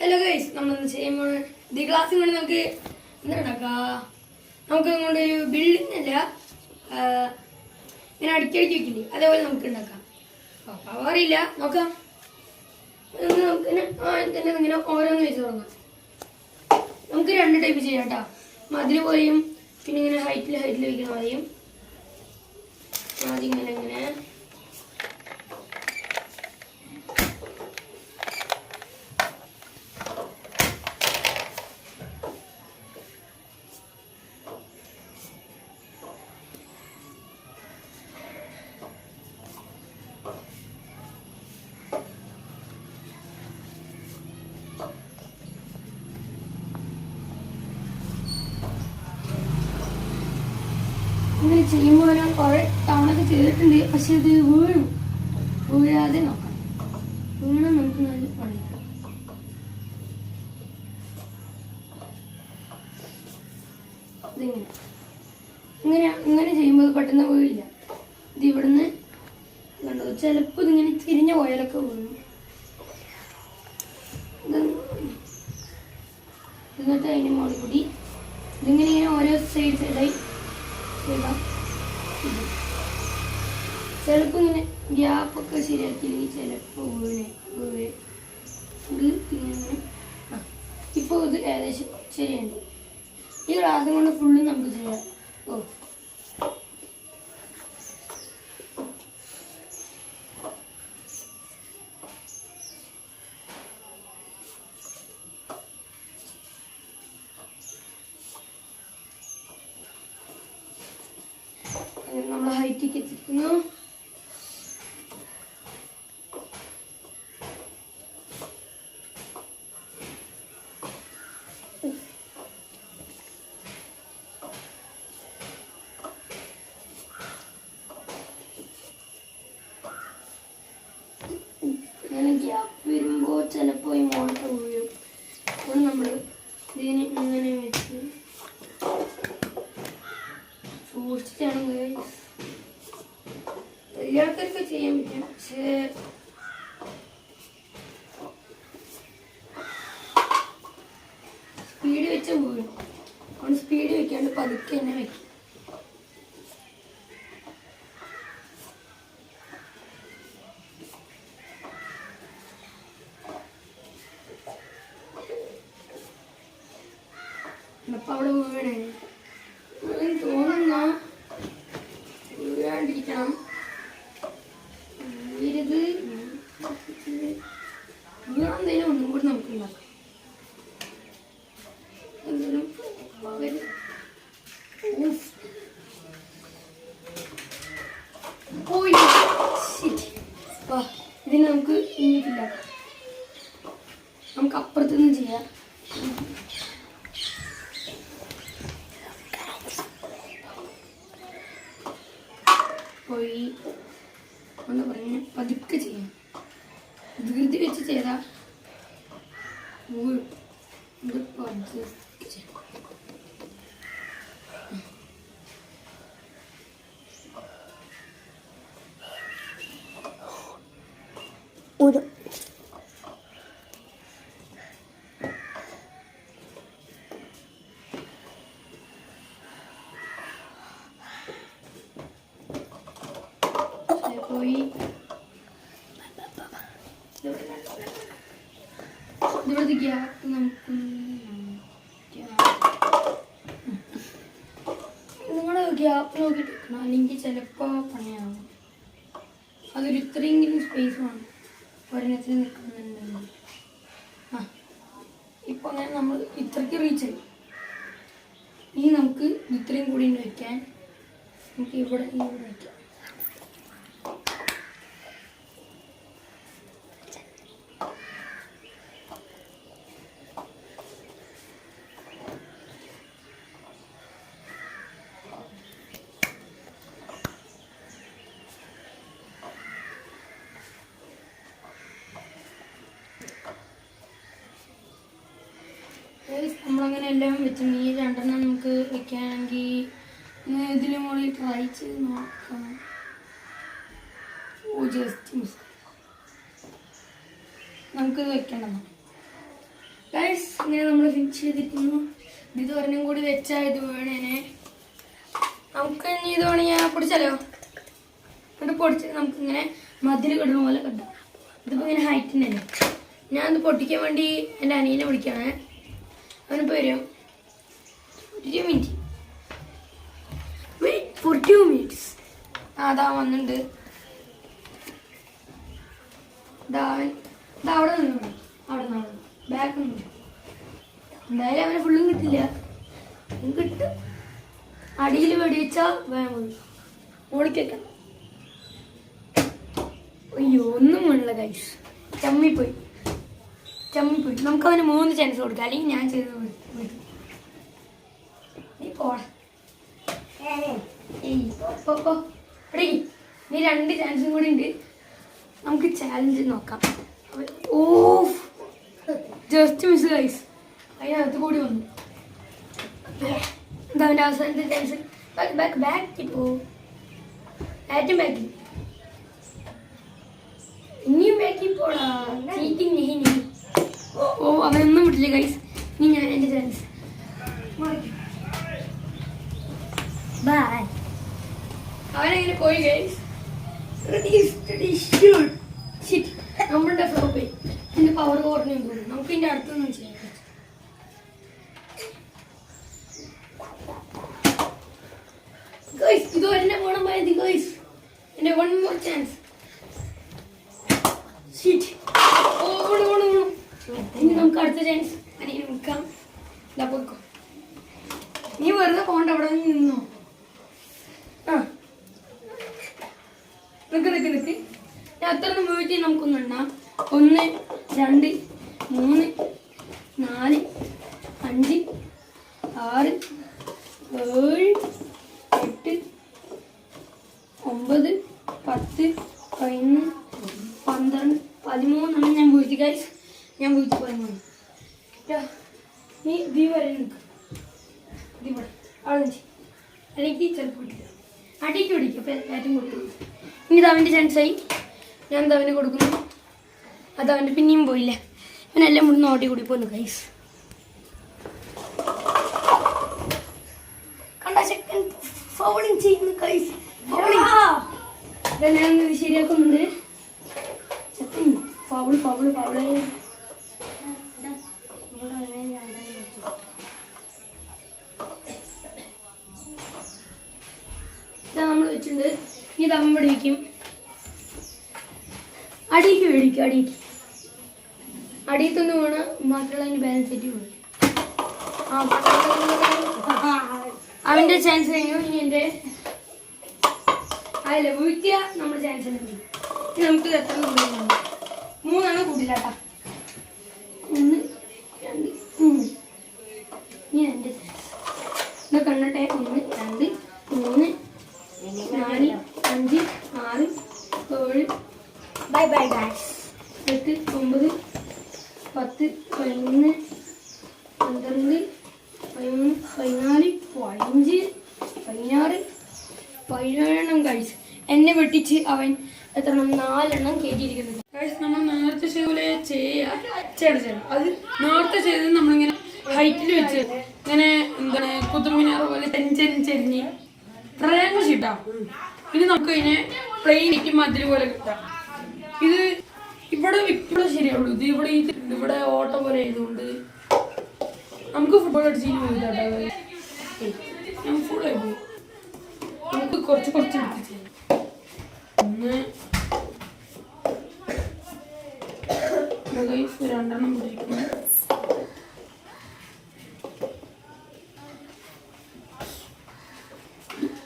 Hello guys, നമ്മളൊന്ന് ചെയ്യുമ്പോൾ ഇത് ക്ലാസ്സിൽ കൊണ്ട് നമുക്ക് എന്താ ഉണ്ടാക്കാം. നമുക്ക് ഇങ്ങോട്ടൊരു ബിൽഡിംഗ് അല്ല, ഇങ്ങനെ അടുക്കി വെക്കില്ലേ, അതേപോലെ നമുക്ക് ഉണ്ടാക്കാം. പവറില്ല, നോക്കാം. നമുക്കിങ്ങനെ ഇങ്ങനെ ഓരോന്ന് വെച്ച് തുടങ്ങാം. നമുക്ക് 2 ടൈപ്പ് ചെയ്യാം കേട്ടോ. മതിൽ പോലെയും പിന്നെ ഇങ്ങനെ ഹൈറ്റിൽ വയ്ക്കുന്ന മതിയും. ആദ്യം ഇങ്ങനെ ഇങ്ങനെ ചെയ്യുമ്പോൾ ഞാൻ കുറെ തവണയൊക്കെ ചെയ്തിട്ടുണ്ട്. പക്ഷെ ഇത് വീഴാതെ നോക്കാം. വീണാൽ നമുക്ക് നല്ല പണിക്കാം. ഇങ്ങനെ ചെയ്യുമ്പോൾ പെട്ടെന്ന് വീഴില്ല. ഇത് ഇവിടുന്ന് കണ്ടോ, ചിലപ്പോൾ ഇതിങ്ങനെ തിരിഞ്ഞു പോയാലൊക്കെ വീഴും. എന്നിട്ട് അതിന് മുകളിൽ കൂടി ഇതിങ്ങനെ ഓരോ സൈഡായി ചെയ്താൽ ചിലപ്പോൾ ഇങ്ങനെ ഗ്യാപ്പൊക്കെ ശരിയാക്കിയില്ലെങ്കിൽ ചിലപ്പോൾ വീഴ്. ഇപ്പോൾ ഇത് ഏകദേശം ശരിയുണ്ട്. ഈ ക്ലാസ് കൊണ്ട് ഫുള്ള് നമുക്ക് ചെയ്യാം. നമ്മൾ ഹൈറ്റിക്ക് എത്തിക്കുന്നു. ഇങ്ങനെ ഗ്യാപ്പ് വരുമ്പോൾ ചിലപ്പോൾ ഈ മോട്ടർ വീഴും. അപ്പോൾ നമ്മൾ ഇതിന് ഇങ്ങനെ വെച്ച് സൂക്ഷിച്ചാണ് വലിയ ആൾക്കാർക്ക് ചെയ്യാൻ പറ്റും. പക്ഷേ സ്പീഡ് വെച്ച് വീഴും. അതുകൊണ്ട് സ്പീഡ് വെക്കാണ്ട് പതുക്കെ തന്നെ വെക്കും. അപ്പം അവിടെ വീഴണേ തോന്നുന്ന വീഴാണ്ടിരിക്കണം. വീരത് വീണെന്തേലും ഒന്നും കൂടി നമുക്ക് ഉണ്ടാക്കാം. എന്തെങ്കിലും ഇതിന് നമുക്ക് ഇങ്ങോട്ടില്ല, നമുക്ക് അപ്പുറത്തുനിന്ന് ചെയ്യാം. പോയി എന്ന് പറഞ്ഞ് പതുക്കെ ചെയ്യാം. ധൃതി വെച്ച് ചെയ്താൽ പോയി ഇവിടുത്തെ ഗ്യാപ്പ് നമുക്ക് നിങ്ങൾ ഗ്യാപ്പ് നോക്കിയിട്ട് വെക്കണം, അല്ലെങ്കിൽ ചിലപ്പോൾ പണിയാവും. അതൊരു ഇത്രയെങ്കിലും സ്പേസ് വേണം ഒരെണ്ണത്തിൽ നിൽക്കുന്നുണ്ടെങ്കിൽ. ഇപ്പോൾ അങ്ങനെ നമ്മൾ ഇത്രയ്ക്ക് റീച്ച് ആയി. ഇനി നമുക്ക് ഇത്രയും കൂടി വയ്ക്കാൻ നമുക്ക് ഇവിടെ വയ്ക്കാം. നമ്മളങ്ങനെ എല്ലാം വെച്ചു. ഈ 2 നമുക്ക് വെക്കുകയാണെങ്കിൽ ഇതിലും കൂടി ട്രൈ ചെയ്ത് നോക്കാം. ജസ്റ്റ് നമുക്കിത് വെക്കണം. ഗൈസ് ഇങ്ങനെ നമ്മൾ ഫിനിഷ് ചെയ്തിരിക്കുന്നു. ഇത് ഒരെണ്ണം കൂടി വെച്ചാൽ ഇത് വേണേനെ. നമുക്ക് ഇനി ഇത് വേണമെങ്കിൽ പൊടിച്ചാലോ? എന്നിട്ട് പൊടിച്ച് നമുക്കിങ്ങനെ മതിൽ കിടുന്ന പോലെ കിട്ടാം. ഇതിപ്പോൾ ഇങ്ങനെ ഹൈറ്റിനല്ലേ. ഞാനത് പൊട്ടിക്കാൻ വേണ്ടി എൻ്റെ അനിയനെ വിളിക്കുകയാണ്. അവനിപ്പോൾ വരും. 2 മിനിറ്റ്. Wait for 2 minutes. അതാ വന്നിട്ടുണ്ട്. അവിടെ നിന്നു. അവിടെ നിന്ന് ബാക്ക് നിന്നു. എന്തായാലും അവനെ ഫുള്ളും കിട്ടില്ല. കിട്ടും. അടിയിൽ വെടിവെച്ചാൽ വേഗം ഓടിക്കേക്കാം. അയ്യോ ഒന്നും വേണില്ല ഗൈസ്. ചമ്മിപ്പോയി. നമുക്ക് അവന് 3 ചാൻസ് കൊടുക്കാം. അല്ലെങ്കിൽ ഞാൻ ചെയ്ത് വിട്ടു. നീ പോടാ. നീ 2 ചാൻസും കൂടി ഉണ്ട്. നമുക്ക് ചാലഞ്ച് നോക്കാം. ഓ ജസ്റ്റ് മിസ് ഗൈസ്. അതിനകത്ത് കൂടി വന്നു. എന്താ അവൻ്റെ അവസാനത്തെ ചാൻസ്? ബാക്ക് പോ. ഏറ്റവും ബാക്കി. ഇനിയും ബാക്കി പോടാ. ഓ അവനൊന്നും വിട്ടില്ല ഗൈസ്. ഇനി ഞാൻ എൻ്റെ ചാൻസ്. അവനങ്ങനെ പോയി ഗൈസ്. നമ്മളുടെ ഫ്ലോപ്പ് ഇതിന്റെ പവർ കുറഞ്ഞു തോന്നുന്നു. നമുക്ക് ഇതിന്റെ അടുത്തൊന്നും ചെയ്യാം. ഗൈസ് ഇത് എന്നെ പോണം മതി ഗൈസ്. എന്റെ 1 more chance. ഇനി നമുക്ക് അടുത്ത ചാൻസ് അനിയനെ വിൽക്കാം. ഇതാ പോയിക്കോ. നീ വെറുതെ പോണ്ട. അവിടെ നിന്നോ. നിക്ക്. ഞാൻ അത്ര വീട്ടിൽ നമുക്കൊന്നും ഉണ്ടാം. 1 2 3 4 5 6 7 8 9 10 11 12 13 ഞാൻ വീഴ്ത്തി ഗൈസ്. ഞാൻ വീഴ്ത്തി 13. നീ ദീ വരെ നിൽക്കും. ഇവിടെ അവിടെ അല്ലെങ്കിൽ ചിലപ്പോൾ അടിക്ക് പിടിക്കും. ഏറ്റവും കൊടുക്കുന്നു. ഇനി ഇത് അവൻ്റെ ചാൻസായി. ഞാൻ അവന് കൊടുക്കുന്നു. അത് അവൻ്റെ പിന്നെയും പോയില്ലേ. അവനെല്ലാം മുന്നേ ഓടി കൂടി പോന്നു ഗൈസ്. കണ്ട സെക്കൻഡ് ഫൗളിങ് ചെയ്യുന്നു ഗൈസ്. ഞാൻ ഇത് ശരിയാക്കുന്നുണ്ട്. ഫൗള് നമ്മൾ വെച്ചിട്ടുണ്ട്. ഇനി തമ്മ പിടിക്കും. അടിക്ക് മേടിക്കും. അടിയത്തൊന്ന് വീണ് മക്കളതിന് ബാലൻസ് ആയിട്ട് വീണു. അവൻ്റെ ചാൻസ് കഴിഞ്ഞു. ഇനി എൻ്റെ അതല്ല വീഴ്ത്തിയ നമ്മുടെ ചാൻസ് ഉണ്ട്. ഇനി നമുക്ക് എത്ര 3 കൂട്ടില്ലാട്ടാ. 1 2 3. ഇനി എൻ്റെ ചാൻസ് ഇത് കണ്ണട്ടെ. 1 2 3 4 5 6 7 ബൈ ഗൈസ് 8 9 10 11 12 13 14 15 16 17 ഗൈസ്. എന്നെ വെട്ടിച്ച് അവൻ എത്ര 4 കയറ്റിയിരിക്കുന്നത് ഗൈസ്. നമ്മൾ നേരത്തെ ചെയ്ത അത് നേരത്തെ ചെയ്തത് നമ്മളിങ്ങനെ ഹൈറ്റിൽ വെച്ച് ഇങ്ങനെ എന്താണ് കുത്തുമിനാർ പോലെ ചെരിഞ്ഞ് ട്രയാങ്കിൾ ഷീട്ടാ. ഇത് നമുക്ക് അതിനെ പ്ലെയിൻ ഇട്ട് മതിൽ പോലെ കിട്ടാം. ഇത് ഇവിടെ ശരിയാവുള്ളൂ. ഇത് ഇവിടെ ഓട്ടം പോലെ ആയതുകൊണ്ട് നമുക്ക് ഫുട്ബോൾ അടിച്ചിട്ട് പോയിട്ടാട്ടോ. ഞാൻ ഫുള്ളായി പോയി. നമുക്ക് കുറച്ച് എടുത്ത് 1 2 പിടിക്കുന്നു.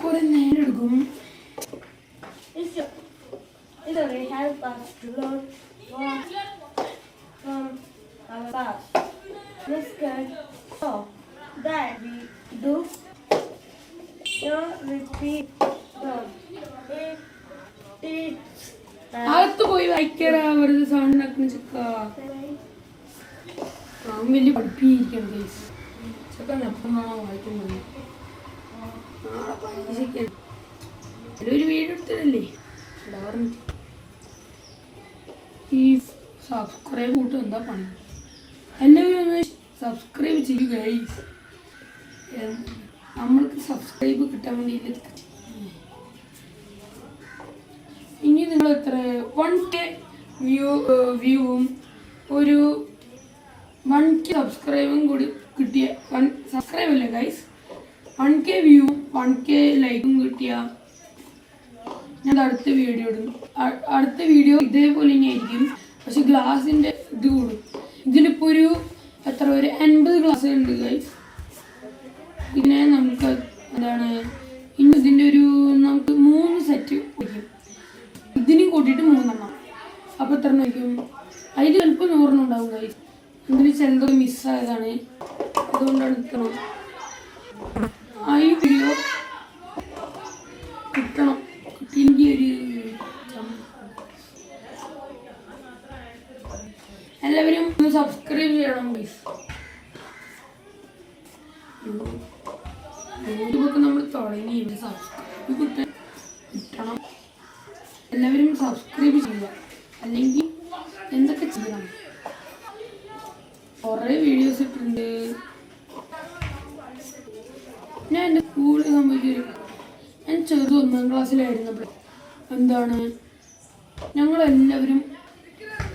കുറെ നേരം എടുക്കും. help us to learn more from our past. This can so that we do not repeat them. അകത്ത് പോയി വായിക്കാറാ. വെറുതെ സൗണ്ട് ഉണ്ടാക്കുന്ന ചെക്ക. വലിയ പഠിപ്പിയിരിക്കണം ഗൈസ്. ചെക്കൻ എപ്പോഴാണോ വായിക്കുന്നത്. നാളെ പരീക്ഷയ്ക്കാണ്. ഒരു വീട് എടുത്തതല്ലേ ഈ സബ്സ്ക്രൈബ് കൂട്ടും. എന്താ പണി? എല്ലാവരും ഒന്ന് ഗൈസ്. നമ്മൾക്ക് സബ്സ്ക്രൈബ് കിട്ടാൻ വേണ്ടി ഇനി നിങ്ങൾ എത്ര 1K വ്യൂവും ഒരു 1K സബ്സ്ക്രൈബും കൂടി കിട്ടിയ സബ്സ്ക്രൈബ് അല്ലേ ഗൈസ്, 1K വ്യൂവും 1K ലൈക്കും കിട്ടിയ ഞാൻ അടുത്ത വീഡിയോ ഇടും. അടുത്ത വീഡിയോ ഇതേപോലെ തന്നെയായിരിക്കും, പക്ഷെ ഗ്ലാസിൻ്റെ ഇത് കൂടും. ഇതിലിപ്പോൾ ഒരു 80 ഗ്ലാസ് ഉണ്ട് ഗൈസ്. ഇതിനെ നമുക്ക് എന്താണ് ഇനി ഇതിൻ്റെ നമുക്ക് 3 സെറ്റ് വയ്ക്കും. ഇതിന് കൂട്ടിയിട്ട് 3 എണ്ണം. അപ്പോൾ എത്ര വയ്ക്കും? അതിൽ ചിലപ്പോൾ 100 ഉണ്ടാവും ഗൈസ്. ഇതിൽ ചിലതൊക്കെ മിസ്സായതാണ്, അതുകൊണ്ടാണ് നിൽക്കണം. ഈ വീഡിയോ കിട്ടണം. കിട്ടിയെങ്കിൽ എല്ലാവരും ഒന്ന് സബ്സ്ക്രൈബ് ചെയ്യണം ഗൈസ്. യൂട്യൂബൊക്കെ നമ്മൾ തുടങ്ങി, സബ്സ്ക്രൈബ് കിട്ടണം. എല്ലാവരും സബ്സ്ക്രൈബ് ചെയ്യുക, അല്ലെങ്കിൽ എന്തൊക്കെ ചെയ്യണം. കുറേ വീഡിയോസ് ഇട്ടിട്ടുണ്ട്. ഞാൻ എൻ്റെ സ്കൂളിൽ സംബന്ധിച്ച് ഞാൻ ചെറുത് 1ാം ക്ലാസ്സിലായിരുന്നപ്പോൾ എന്താണ് ഞങ്ങളെല്ലാവരും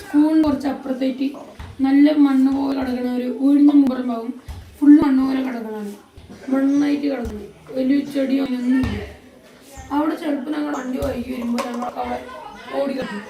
സ്കൂളിന് കുറച്ച് അപ്പുറത്തേക്ക് നല്ല മണ്ണ് പോലെ കിടക്കണ ഒരു ഒഴിഞ്ഞ മുമ്പുറമാകും. ഫുള്ള് മണ്ണ് പോലെ കിടക്കണതാണ്, മണ്ണായിട്ട് കിടക്കുന്നത്. വലിയ ചെടിയോ അങ്ങനെയൊന്നുമില്ല. അവിടെ ചിലപ്പോൾ ഞങ്ങൾ വണ്ടി വൈകി വരുമ്പോൾ ഞങ്ങൾക്ക് അവിടെ ഓടി കളിക്കും.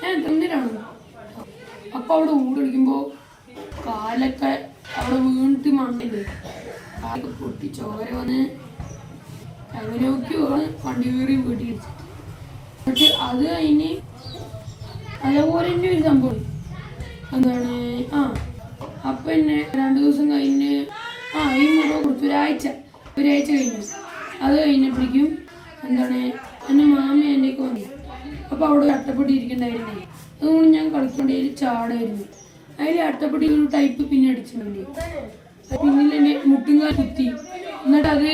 ഞാൻ എന്തിനാണ് അപ്പോൾ അവിടെ ഓടി കളിക്കുമ്പോൾ കാലൊക്കെ അവിടെ വീണിട്ട് മണ്ണില്ലേ, കാലൊക്കെ പൊട്ടി ചോര വന്ന് അങ്ങനെയൊക്കെയാണ് വണ്ടി കയറി വീട്ടിൽ ഇടിച്ചത്. പക്ഷെ അത് കഴിഞ്ഞ് അതേപോലെ തന്നെ ഒരു സംഭവം എന്താണ് അപ്പം എന്നെ 2 ദിവസം കഴിഞ്ഞ് ഈ മുഖം കൊടുത്തു. ഒരാഴ്ച കഴിഞ്ഞു. അത് കഴിഞ്ഞപ്പോഴേക്കും എന്താണ് എൻ്റെ മാമ എൻ്റെയൊക്കെ വന്നു. അപ്പോൾ അവിടെ അട്ടപ്പെട്ടി ഇരിക്കണ്ടായിരുന്നേ, അതുകൊണ്ട് ഞാൻ കളിക്കേണ്ടതിൽ ചാടായിരുന്നു. അതിൽ അട്ടപ്പെട്ടി ഒരു ടൈപ്പ് പിന്നെ അടിച്ചിട്ടുണ്ട്. പിന്നിൽ എൻ്റെ മുട്ടുംകാൽ കുത്തി. എന്നിട്ട് അത്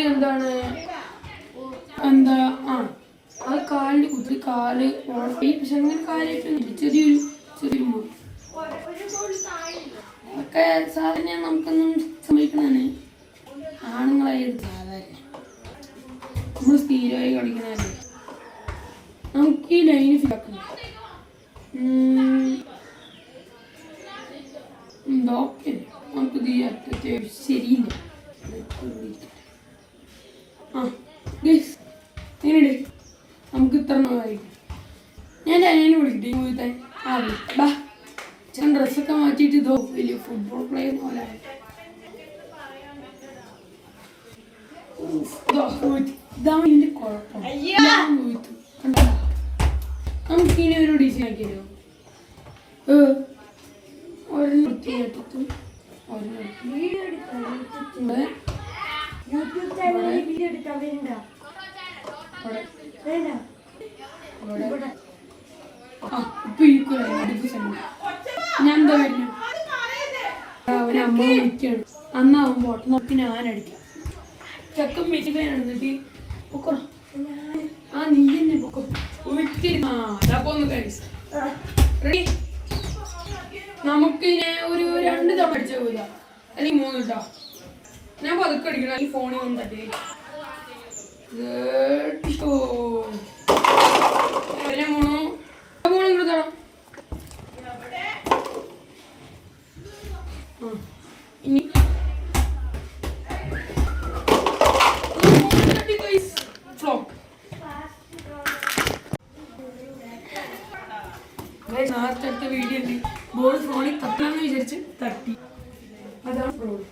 അത് കാലിൽ കുത്തി, കാല് ഉറപ്പി. പക്ഷെ അങ്ങനെ കാലായിട്ടൊന്നുമില്ല, ചെറിയൊരു മുറി. അതൊക്കെ സാധാരണ നമുക്കൊന്നും സംഭവിക്കണതാണ്. ആണുങ്ങളായിരുന്നു സാധാരണ, നമ്മൾ സ്ഥിരമായി കളിക്കണല്ലേ. നമുക്ക് ഈ ലൈന് ഫിലാക്കണം. ഓക്കെ, നമുക്കിത് ഈ അറ്റത്തെ ശരിയില്ല. എങ്ങനെയുണ്ട്? നമുക്ക് ഇത്ര നാളായിരിക്കും. ഞാൻ അനിയനെ വിളിക്കട്ടെ പോയിത്താൻ. ബാ, ഞാൻ ഡ്രസ്സൊക്കെ മാറ്റിയിട്ട് ഇതോ വലിയ ഫുട്ബോൾ പ്ലെയർ പോലെ ഇതാണ് ഇതിൻ്റെ കുഴപ്പം. നമുക്കിനി ഒരു ഡിസൈൻ ആക്കിയല്ലോ. വൃത്തിയായിട്ടും ഞാൻ എന്താ വരുന്നു? അവനമ്മ വിളിക്കാണ്. അന്നാവും പോട്ടെ, നോക്കി ഞാനടിക്കാം. ചെക്കൻ മെച്ചിക്കാനാണ്. എന്നിട്ട് പൊക്കോ, നീ തന്നെ പൊക്കോ. അതാപ്പൊന്ന് കഴിച്ചു. റെഡി? നമുക്ക് ഒരു 2 തവണ അടിച്ചാൽ പോയില്ല, അല്ലെങ്കിൽ 3 കേട്ടോ. ഞാൻ പതുക്കെ അടിക്കണം, അല്ലെങ്കിൽ ഫോണിൽ വന്ന് തട്ടി. ഇനി നേരത്തെ അടുത്ത വീഡിയോ ഉണ്ട്. ബോൾ ഫോണിൽ തട്ടാന്ന് വിചാരിച്ച് തട്ടി, അതാണ് പ്രോബ്ലം.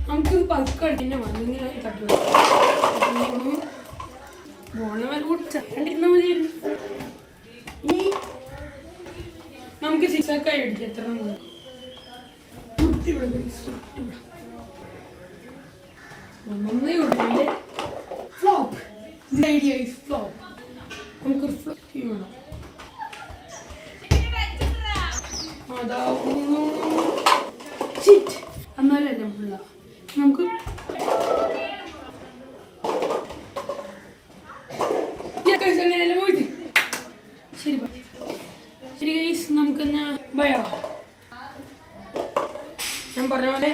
നമുക്കിത് പതുക്കെ അടിക്കുന്ന വന്നിങ്ങനെ തട്ടി ബോളിനെ മേലെ കൂടി ചണ്ടിരുന്നാൽ മതിയായിരുന്നു. ഇനി നമുക്ക് 6 ആയി അടിക്കാം. എത്ര നന്നായി കൊടുക്കില്ലേ? ഫ്ലോപ്പ്. Idea is flop. നമുക്കൊരു ഫ്ലോപ്പ് ചെയ്യണം. എന്നാലല്ലേ ഫുള്ള നമുക്ക് ശരി ഗൈസ്, നമുക്കെന്നാ ബയോ. ഞാൻ പറഞ്ഞ പോലെ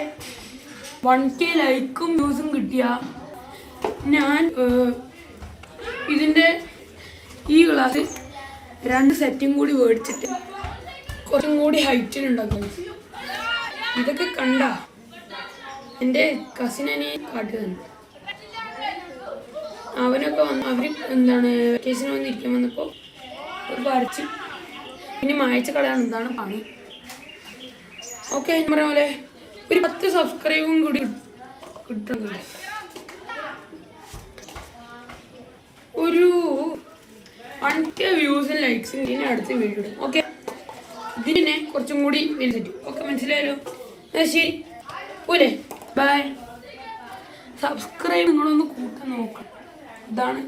1K ലൈക്കും വ്യൂസും കിട്ടിയ ഞാൻ ഇതിൻ്റെ ഈ ഗ്ലാസ് 2 സെറ്റും കൂടി മേടിച്ചിട്ട് കുറച്ചും കൂടി ഹൈറ്റിലുണ്ടാക്കും. ഇതൊക്കെ കണ്ട എൻ്റെ കസിനെ കാട്ടുകയാണ്. അവനൊക്കെ വന്ന് അവർ വെക്കേഷൻ വന്നിരിക്കാൻ വന്നപ്പോൾ വരച്ച് പിന്നെ മായച്ച കളയാണ്. എന്താണ് പണി. ഓക്കെ ഞാൻ പറഞ്ഞ പോലെ ഒരു 10 സബ്സ്ക്രൈബും കൂടി കിട്ടുന്നില്ല. ഒരു 1K വ്യൂസും ലൈക്സും ഇതിനെ അടുത്ത് വീഡിയോ ഇടും. ഓക്കെ ഇതിനെ കുറച്ചും കൂടി വലുത്. ഓക്കെ മനസ്സിലായല്ലോ. ശരി പോലെ ബൈ. സബ്സ്ക്രൈബ് നിങ്ങളൊന്ന് കൂട്ടാൻ നോക്കണം. ഇതാണ്